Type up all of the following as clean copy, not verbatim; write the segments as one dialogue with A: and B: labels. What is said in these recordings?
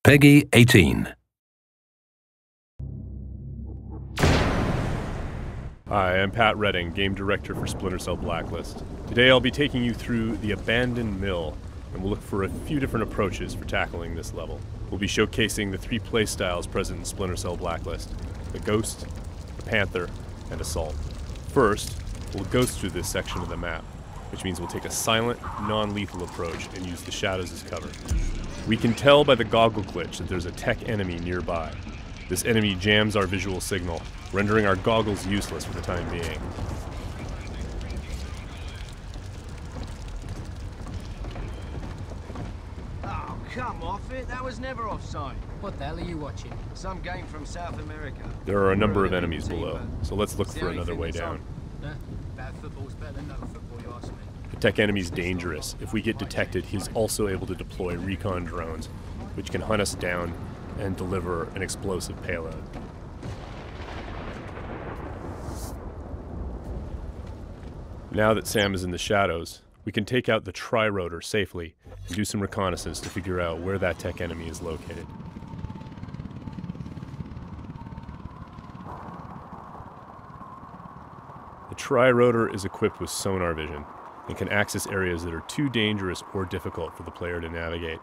A: Peggy 18.
B: Hi, I'm Pat Redding, Game Director for Splinter Cell Blacklist. Today I'll be taking you through the Abandoned Mill, and we'll look for a few different approaches for tackling this level. We'll be showcasing the three playstyles present in Splinter Cell Blacklist: the Ghost, the Panther, and Assault. First, we'll ghost through this section of the map, which means we'll take a silent, non-lethal approach and use the shadows as cover. We can tell by the goggle glitch that there's a tech enemy nearby. This enemy jams our visual signal, rendering our goggles useless for the time being.
C: Oh, come off it. That was never offside.
D: What the hell are you watching?
C: Some game from South America.
B: There are a number of enemies below, so let's look for another way down.
D: Bad football's better than no football, you ask me.
B: The tech enemy's dangerous. If we get detected, he's also able to deploy recon drones, which can hunt us down and deliver an explosive payload. Now that Sam is in the shadows, we can take out the tri-rotor safely and do some reconnaissance to figure out where that tech enemy is located. The tri-rotor is equipped with sonar vision and can access areas that are too dangerous or difficult for the player to navigate.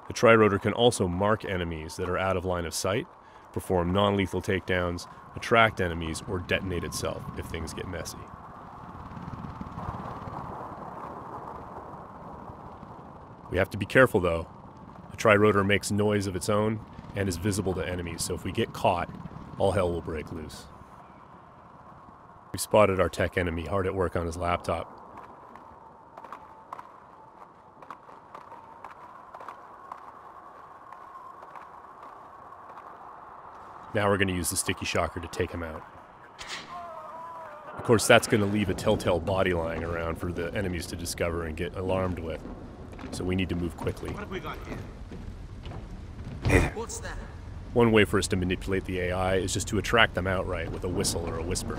B: The tri-rotor can also mark enemies that are out of line of sight, perform non-lethal takedowns, attract enemies, or detonate itself if things get messy. We have to be careful though. The tri-rotor makes noise of its own and is visible to enemies, so if we get caught, all hell will break loose. We spotted our tech enemy hard at work on his laptop. Now we're going to use the sticky shocker to take him out. Of course, that's going to leave a telltale body lying around for the enemies to discover and get alarmed with. So we need to move quickly.
C: What have we got here? What's that?
B: One way for us to manipulate the AI is just to attract them outright with a whistle or a whisper.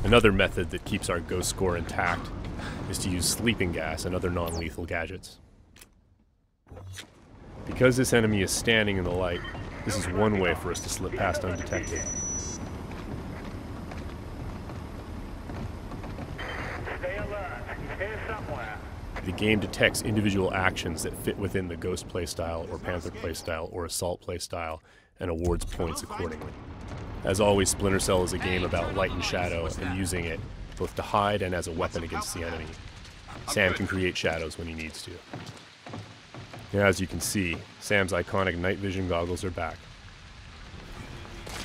B: Another method that keeps our ghost score intact is to use sleeping gas and other non-lethal gadgets. Because this enemy is standing in the light, this is one way for us to slip past undetected.
E: Stay alert. He's here somewhere.
B: The game detects individual actions that fit within the Ghost playstyle or Panther playstyle or Assault playstyle and awards points accordingly. As always, Splinter Cell is a game about light and shadow and using it both to hide and as a weapon against the enemy. Sam can create shadows when he needs to. Now, as you can see, Sam's iconic night vision goggles are back.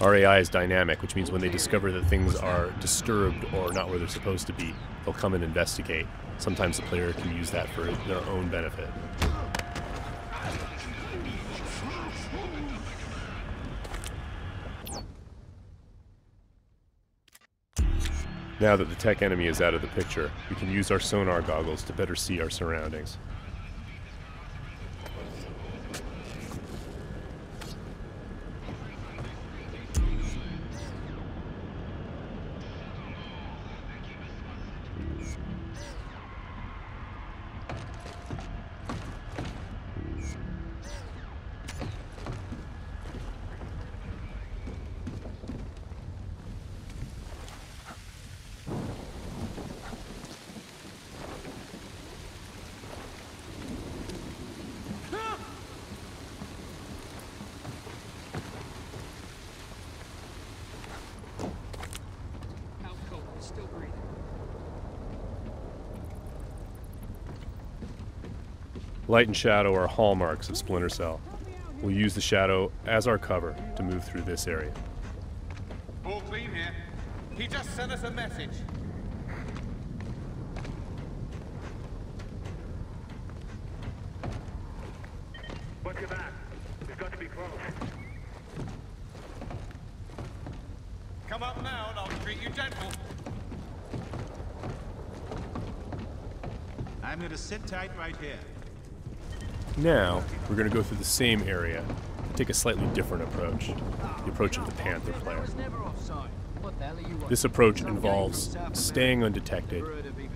B: Our AI is dynamic, which means when they discover that things are disturbed or not where they're supposed to be, they'll come and investigate. Sometimes the player can use that for their own benefit. Now that the tech enemy is out of the picture, we can use our sonar goggles to better see our surroundings.
D: Still breathing.
B: Light and shadow are hallmarks of Splinter Cell. We'll use the shadow as our cover to move through this area.
F: All clean here. He just sent us a message.
E: Watch your back. We've got to be close.
F: Come up now and I'll treat you gentle.
G: I'm gonna sit tight right here.
B: Now, we're going to go through the same area, but take a slightly different approach, the approach of the Panther player.
D: What the hell are you watching?
B: This approach involves staying undetected,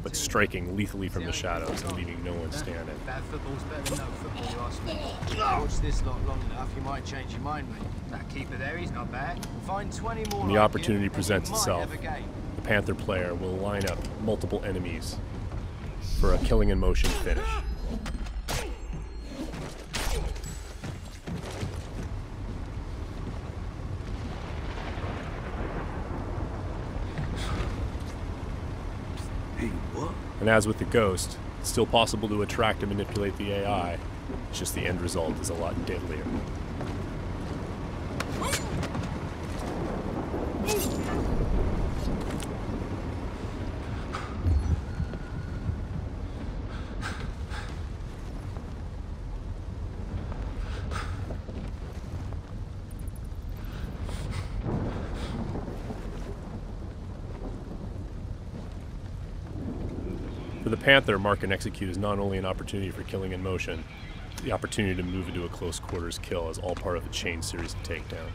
B: but striking lethally from the shadows and leaving no one standing.
D: Bad football's better than no football, you ask me.
C: Watch this lot long enough, you might change your mind, mate.
D: That keeper there, he's not bad.
C: Find 20 more
B: When the
C: like
B: opportunity
C: him,
B: presents
C: and you
B: itself,
C: might have a game.
B: the Panther player will line up multiple enemies for a killing in motion finish. And as with the Ghost, it's still possible to attract and manipulate the AI. It's just the end result is a lot deadlier. For the Panther, Mark and Execute is not only an opportunity for killing in motion, the opportunity to move into a close quarters kill is all part of a chain series of takedowns.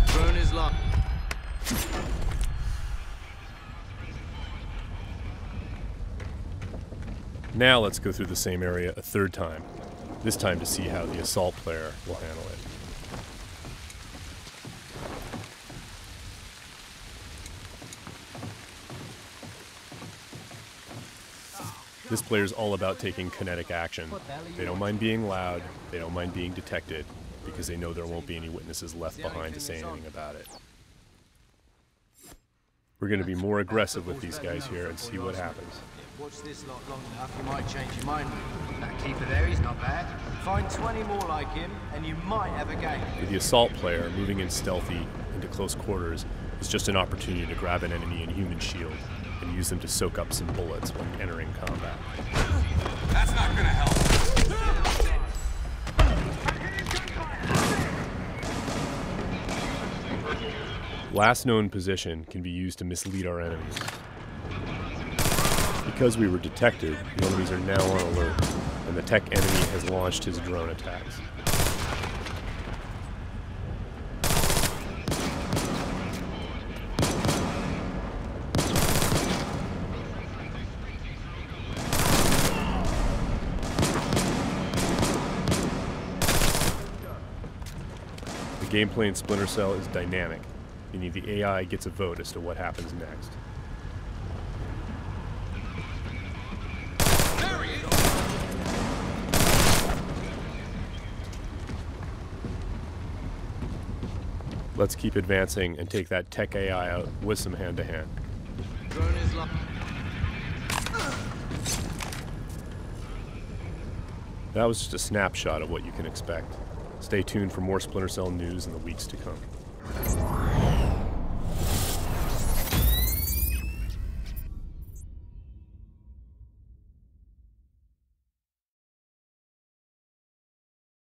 C: Drone is locked.
B: Now let's go through the same area a third time, this time to see how the assault player will handle it. This player is all about taking kinetic action. They don't mind being loud, they don't mind being detected, because they know there won't be any witnesses left behind to say anything about it. We're going to be more aggressive with these guys here and see what happens.
C: Watch this lot long enough, you might change your mind, mate.
D: That keeper there, he's not bad.
C: Find 20 more like him, and you might have a game.
B: For the assault player, moving in stealthy into close quarters is just an opportunity to grab an enemy in human shield and use them to soak up some bullets when entering combat.
F: That's not gonna help.
B: Last known position can be used to mislead our enemies. Because we were detected, the enemies are now on alert, and the tech enemy has launched his drone attacks. The gameplay in Splinter Cell is dynamic, meaning the AI gets a vote as to what happens next.
F: There he is.
B: Let's keep advancing and take that tech AI out with some hand-to-hand.
C: Drone is locked.
B: That was just a snapshot of what you can expect. Stay tuned for more Splinter Cell news in the weeks to come.